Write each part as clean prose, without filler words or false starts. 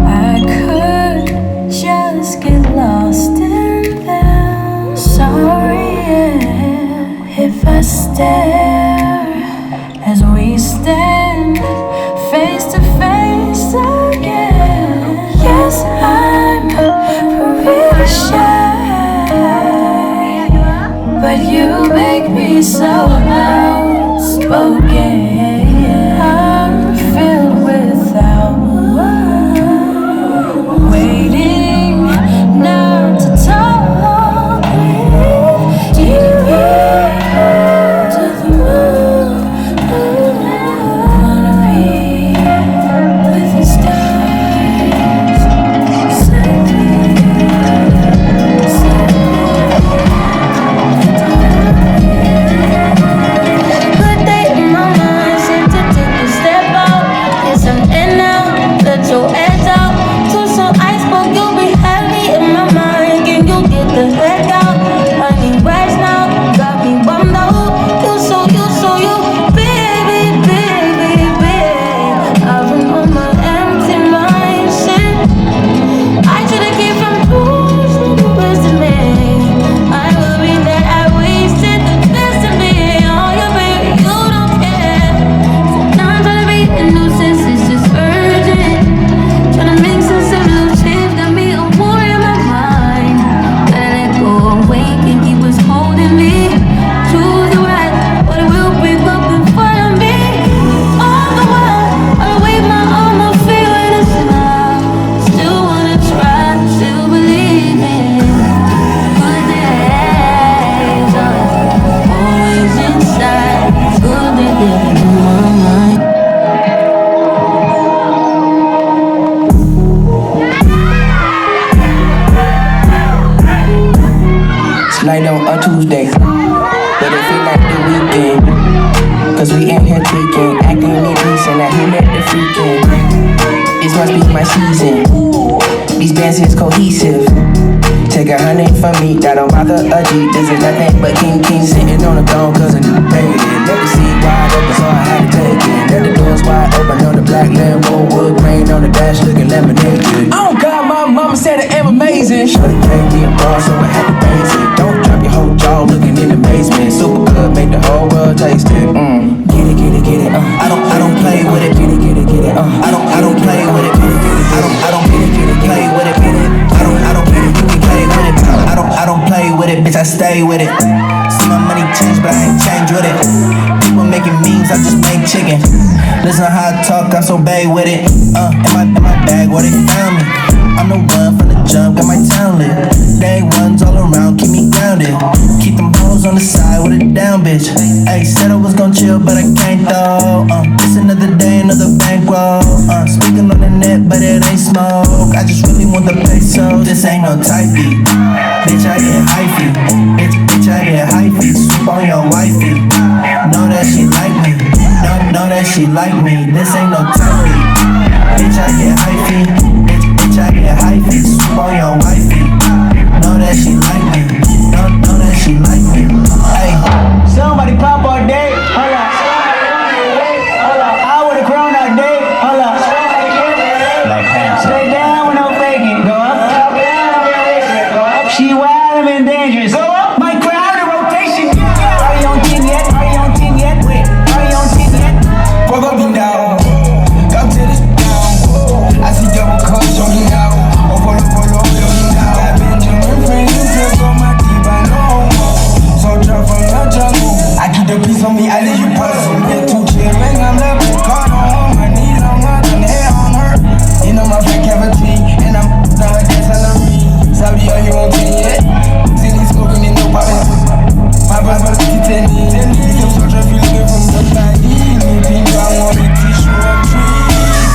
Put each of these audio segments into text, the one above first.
I could just get lost in them. Sorry, yeah, if I stare as we stand face to face again. Yes, I'm pretty shy, but you make me so outspoken. I'm filled without words, waiting not to talk with you to the moon. Wanna be with the stars. Good day in my mind, seem to take a step out. Yes, I'm in now, let your edge out. Too so iceberg, you'll be heavy in my mind. Can you get the heck out? I need rest now, got me bummed out. You, baby, baby, baby. I've been on my empty mind, shit. I should've kept from pushing the rest of me. I will be that I wasted the best of me. Oh, yeah, baby, you don't care. So now I'm trying to be a nuisance, it's just urgent. Trying to make sense of little change, got me a war in my mind. Gotta let go away, can't keep what's holding me. Choose the right, but it will break up in front of me. All the while, I wave my arm, I feel it is now. Still wanna try, still believe in good days are always inside. Good they living in my mind. It's night on a Tuesday, but it feel like the weekend. Cause we in here tweaking, acting indecent, I hit at the freaking. This must be my season, these bands is cohesive. Take 100 from me, that don't bother a G. This is nothing but king sitting on the throne cause a new baby. Let the seat wide open so I had to take it. Let the doors wide open on the black Lambo, wood grain on the dash looking lemonade good. Oh God, my mama said I am amazing. Shorty gave me a bar so I had to base it. Don't drop your whole jaw looking in amazement. Super good, make the whole world taste it. Get it, I don't play with it. Get it, I don't play with it. Get it, I don't play with it. Get it, I don't get it, you can play with it. I don't play with it, bitch, I stay with it. See my money change, but I ain't change with it. People making memes, I just make chicken. Listen how I talk, I'm so bad with it. In my bag, where they found me. I'm the one from the jump, got my town lit. They ain't ones all around, keep me grounded. Keep them hoes on the side with it down, bitch. Ayy, said I was gon' chill, but I can't though. It's another day, another bankroll. Speaking on the net, but it ain't smoke. I just really want the peso, this ain't no type beat. Bitch, I get hyphy. Bitch, I get hyphy. Swoop on your wifey. Know that she like me. Know that she like me. This ain't no type beat. Bitch, I get hyphy. Bitch, I get hyphy. Swoop on your wifey. Know that she like me. Know that she like me. Hey, somebody pop all day. Hold up. I would've grown all day. Hold up. Stay down with no faking. Go up. She wild and dangerous. Go up. My crowd in rotation. Are you on team yet? Are you on team yet? Wait, are you on team yet? Fuck up and down. Come to this down. I see double cups, show me now. Oh, follow, show me now. I've been Benjamin Franklin, just on my deep, I know. Soldier from the jungle. I keep the peace on me, I leave you puzzle. Get too chilling, I'm left caught on my knees, I'm running hair on her. You know my friend cavity, and I'm down with that salary. Sabi, are you on team yet? See these smoking in no poppin'. My brother, Titani. You can soldier if you looking from the body. New team, I want to teach you a tree.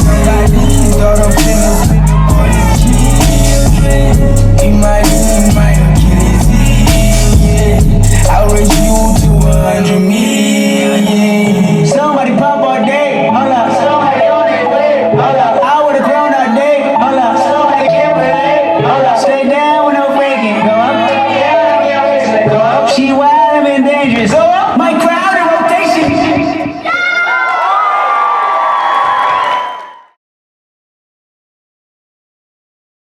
Somebody, daughter of fitness. All the children. In my Achilles heel. I'll raise you to 100 million. Somebody pop all day. Hold up. Somebody on their way. Hold up. I would've grown all day. Hold up. Somebody can't relate. Hold up. Stay down with no faking. Go up. She wild and dangerous. Go up.